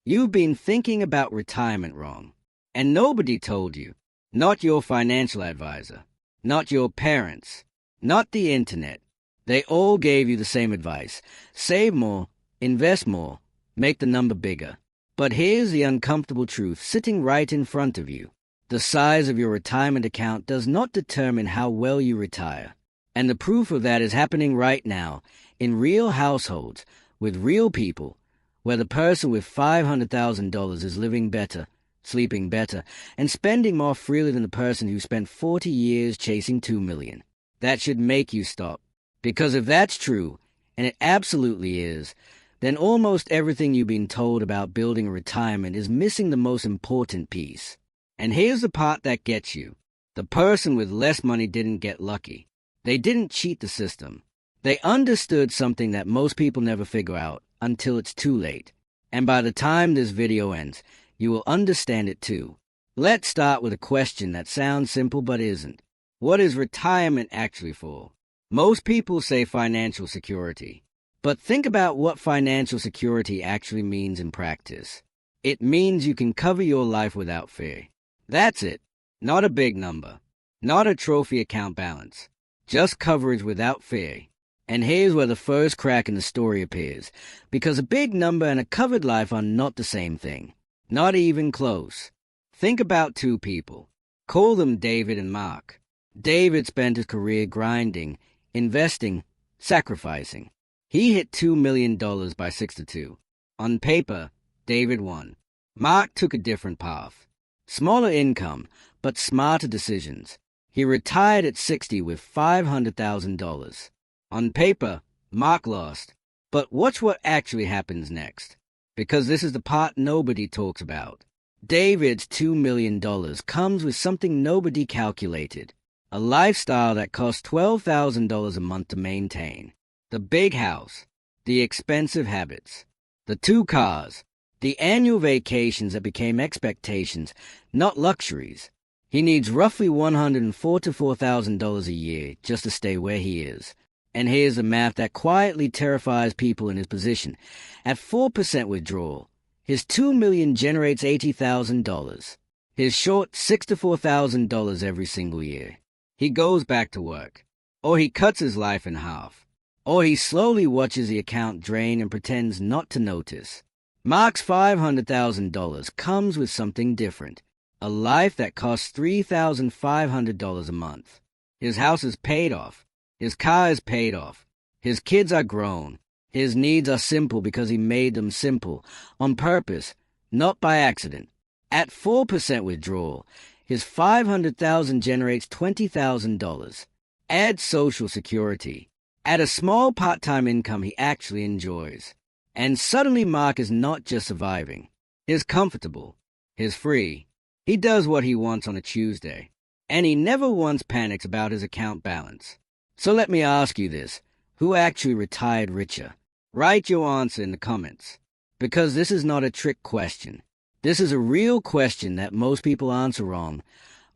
You've been thinking about retirement wrong. And nobody told you. Not your financial advisor. Not your parents. Not the internet. They all gave you the same advice. Save more, invest more, make the number bigger. But here's the uncomfortable truth sitting right in front of you. The size of your retirement account does not determine how well you retire. And the proof of that is happening right now in real households with real people, where the person with $500,000 is living better, sleeping better, and spending more freely than the person who spent 40 years chasing $2 million. That should make you stop. Because if that's true, and it absolutely is, then almost everything you've been told about building a retirement is missing the most important piece. And here's the part that gets you. The person with less money didn't get lucky. They didn't cheat the system. They understood something that most people never figure out until it's too late. And by the time this video ends, you will understand it too. Let's start with a question that sounds simple but isn't. What is retirement actually for? Most people say financial security. But think about what financial security actually means in practice. It means you can cover your life without fear. That's it. Not a big number. Not a trophy account balance. Just coverage without fear. And here's where the first crack in the story appears. Because a big number and a covered life are not the same thing. Not even close. Think about two people. Call them David and Mark. David spent his career grinding, investing, sacrificing. He hit $2 million by 62. On paper, David won. Mark took a different path. Smaller income, but smarter decisions. He retired at 60 with $500,000. On paper, Mark lost. But watch what actually happens next. Because this is the part nobody talks about. David's $2 million comes with something nobody calculated. A lifestyle that costs $12,000 a month to maintain. The big house. The expensive habits. The 2 cars. The annual vacations that became expectations, not luxuries. He needs roughly $104,000 to $4,000 a year just to stay where he is. And here's the math that quietly terrifies people in his position. At 4% withdrawal, his $2 million generates $80,000. His short $6,000 to $4,000 every single year. He goes back to work. Or he cuts his life in half. Or he slowly watches the account drain and pretends not to notice. Mark's $500,000 comes with something different. A life that costs $3,500 a month. His house is paid off. His car is paid off. His kids are grown. His needs are simple because he made them simple, on purpose, not by accident. At 4% withdrawal, his $500,000 generates $20,000. Add Social Security. Add a small part-time income he actually enjoys. And suddenly Mark is not just surviving. He's comfortable. He's free. He does what he wants on a Tuesday. And he never once panics about his account balance. So let me ask you this. Who actually retired richer? Write your answer in the comments. Because this is not a trick question. This is a real question that most people answer wrong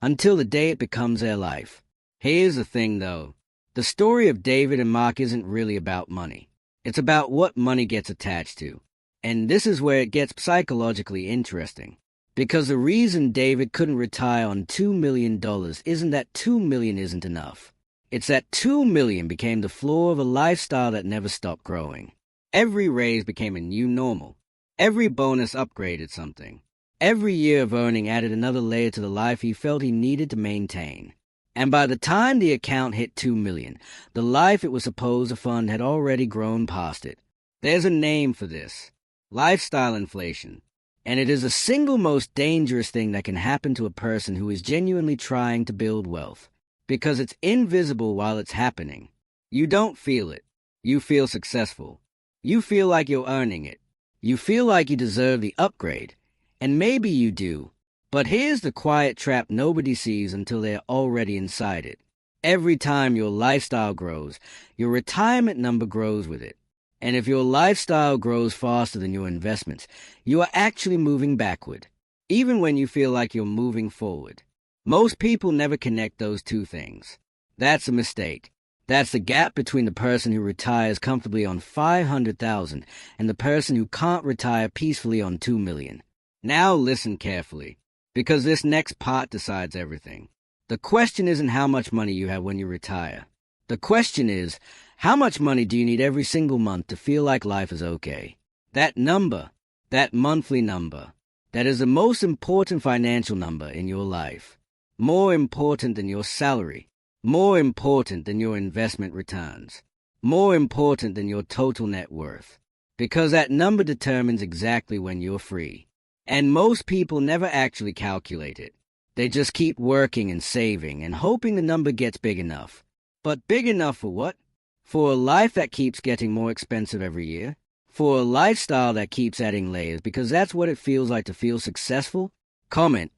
until the day it becomes their life. Here's the thing, though. The story of David and Mark isn't really about money. It's about what money gets attached to. And this is where it gets psychologically interesting. Because the reason David couldn't retire on $2 million isn't that $2 million isn't enough. It's that $2 million became the floor of a lifestyle that never stopped growing. Every raise became a new normal. Every bonus upgraded something. Every year of earning added another layer to the life he felt he needed to maintain. And by the time the account hit $2 million, the life it was supposed to fund had already grown past it. There's a name for this. Lifestyle inflation. And it is the single most dangerous thing that can happen to a person who is genuinely trying to build wealth. Because it's invisible while it's happening. You don't feel it. You feel successful. You feel like you're earning it. You feel like you deserve the upgrade. And maybe you do. But here's the quiet trap nobody sees until they're already inside it. Every time your lifestyle grows, your retirement number grows with it. And if your lifestyle grows faster than your investments, you are actually moving backward, even when you feel like you're moving forward. Most people never connect those two things. That's a mistake. That's the gap between the person who retires comfortably on $500,000 and the person who can't retire peacefully on $2 million. Now listen carefully, because this next part decides everything. The question isn't how much money you have when you retire. The question is, how much money do you need every single month to feel like life is okay? That number, that monthly number, that is the most important financial number in your life. More important than your salary. More important than your investment returns. More important than your total net worth. Because that number determines exactly when you're free. And most people never actually calculate it. They just keep working and saving and hoping the number gets big enough. But big enough for what? For a life that keeps getting more expensive every year? For a lifestyle that keeps adding layers because that's what it feels like to feel successful? Comment,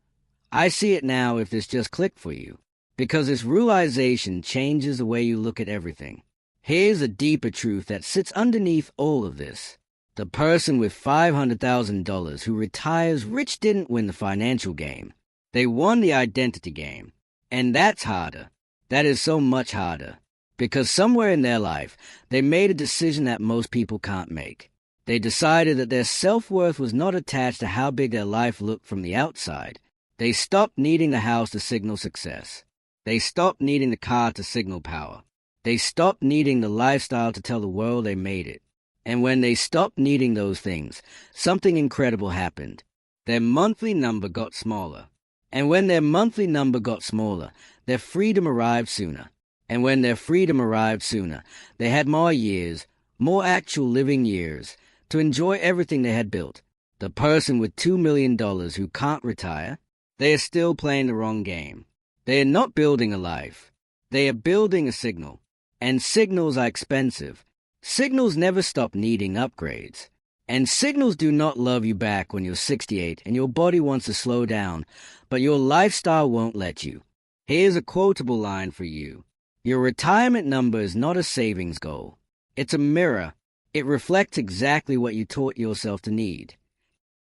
I see it now if this just clicked for you. Because this realization changes the way you look at everything. Here's a deeper truth that sits underneath all of this. The person with $500,000 who retires rich didn't win the financial game. They won the identity game. And that's harder. That is so much harder. Because somewhere in their life, they made a decision that most people can't make. They decided that their self-worth was not attached to how big their life looked from the outside. They stopped needing the house to signal success. They stopped needing the car to signal power. They stopped needing the lifestyle to tell the world they made it. And when they stopped needing those things, something incredible happened. Their monthly number got smaller. And when their monthly number got smaller, their freedom arrived sooner. And when their freedom arrived sooner, they had more years, more actual living years, to enjoy everything they had built. The person with $2 million who can't retire, they are still playing the wrong game. They are not building a life. They are building a signal. And signals are expensive. Signals never stop needing upgrades. And signals do not love you back when you're 68 and your body wants to slow down, but your lifestyle won't let you. Here's a quotable line for you. Your retirement number is not a savings goal. It's a mirror. It reflects exactly what you taught yourself to need.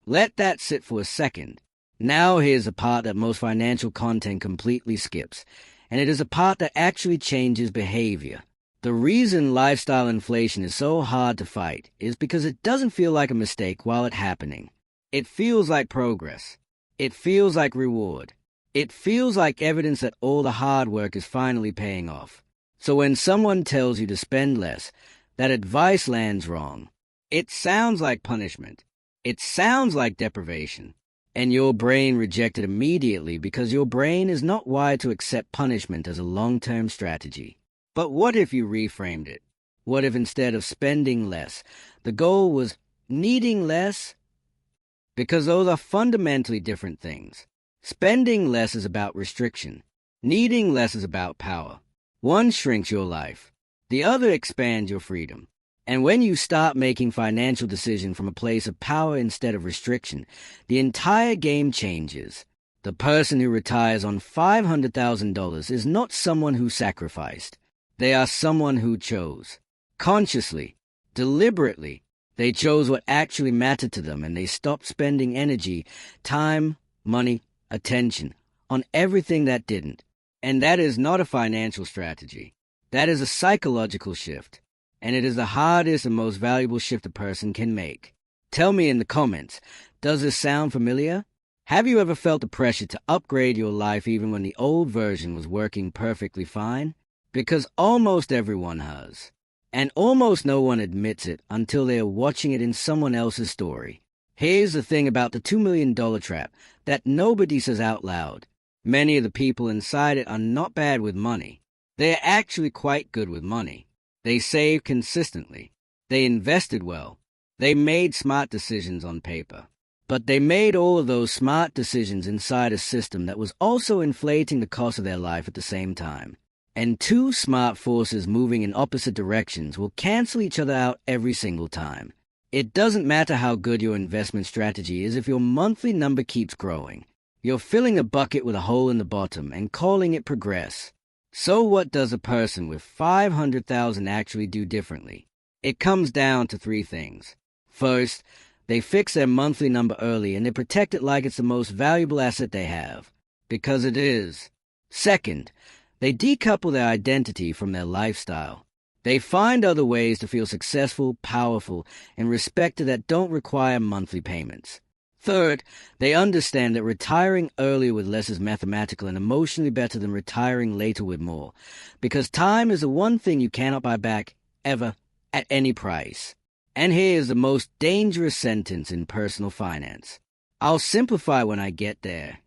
Let that sit for a second. Now here's a part that most financial content completely skips, and it is a part that actually changes behavior. The reason lifestyle inflation is so hard to fight is because it doesn't feel like a mistake while it's happening. It feels like progress. It feels like reward. It feels like evidence that all the hard work is finally paying off. So when someone tells you to spend less, that advice lands wrong. It sounds like punishment. It sounds like deprivation. And your brain rejects it immediately because your brain is not wired to accept punishment as a long-term strategy. But what if you reframed it? What if instead of spending less, the goal was needing less? Because those are fundamentally different things. Spending less is about restriction. Needing less is about power. One shrinks your life. The other expands your freedom. And when you start making financial decisions from a place of power instead of restriction, the entire game changes. The person who retires on $500,000 is not someone who sacrificed. They are someone who chose. Consciously, deliberately, they chose what actually mattered to them and they stopped spending energy, time, money, attention on everything that didn't. And that is not a financial strategy. That is a psychological shift. And it is the hardest and most valuable shift a person can make. Tell me in the comments, does this sound familiar? Have you ever felt the pressure to upgrade your life even when the old version was working perfectly fine? Because almost everyone has. And almost no one admits it until they are watching it in someone else's story. Here's the thing about the $2 million trap that nobody says out loud. Many of the people inside it are not bad with money. They are actually quite good with money. They saved consistently. They invested well. They made smart decisions on paper. But they made all of those smart decisions inside a system that was also inflating the cost of their life at the same time. And two smart forces moving in opposite directions will cancel each other out every single time. It doesn't matter how good your investment strategy is if your monthly number keeps growing. You're filling a bucket with a hole in the bottom and calling it progress. So what does a person with $500,000 actually do differently? It comes down to three things. First, they fix their monthly number early and they protect it like it's the most valuable asset they have. Because it is. Second, They decouple their identity from their lifestyle. They find other ways to feel successful, powerful, and respected that don't require monthly payments. Third, they understand that retiring earlier with less is mathematical and emotionally better than retiring later with more, because time is the one thing you cannot buy back, ever, at any price. And here is the most dangerous sentence in personal finance. I'll simplify when I get there.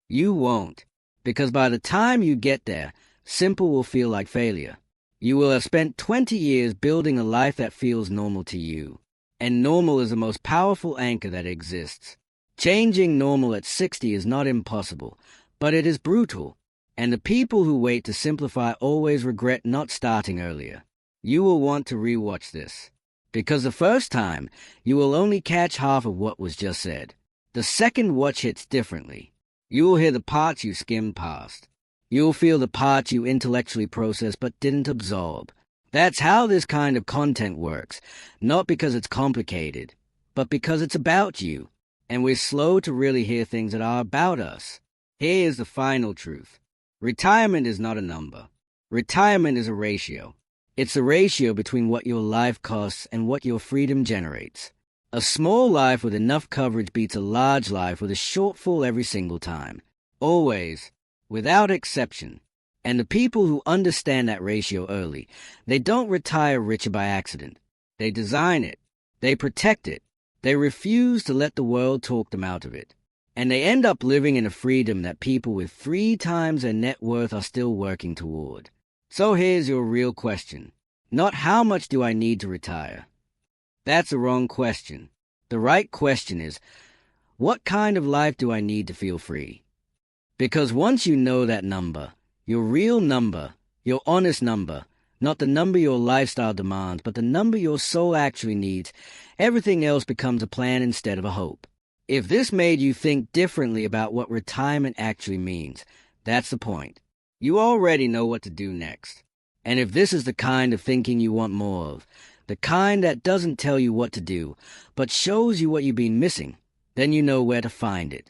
You won't, because by the time you get there, simple will feel like failure. You will have spent 20 years building a life that feels normal to you. And normal is the most powerful anchor that exists. Changing normal at 60 is not impossible, but it is brutal. And the people who wait to simplify always regret not starting earlier. You will want to rewatch this, because the first time, you will only catch half of what was just said. The second watch hits differently. You will hear the parts you skimmed past. You will feel the parts you intellectually processed but didn't absorb. That's how this kind of content works, not because it's complicated, but because it's about you, and we're slow to really hear things that are about us. Here is the final truth. Retirement is not a number. Retirement is a ratio. It's a ratio between what your life costs and what your freedom generates. A small life with enough coverage beats a large life with a shortfall every single time. Always, without exception. And the people who understand that ratio early, they don't retire richer by accident. They design it. They protect it. They refuse to let the world talk them out of it. And they end up living in a freedom that people with 3 times their net worth are still working toward. So here's your real question. Not how much do I need to retire? That's the wrong question. The right question is, what kind of life do I need to feel free? Because once you know that number, your real number, your honest number, not the number your lifestyle demands, but the number your soul actually needs, everything else becomes a plan instead of a hope. If this made you think differently about what retirement actually means, that's the point. You already know what to do next. And if this is the kind of thinking you want more of, the kind that doesn't tell you what to do, but shows you what you've been missing, then you know where to find it.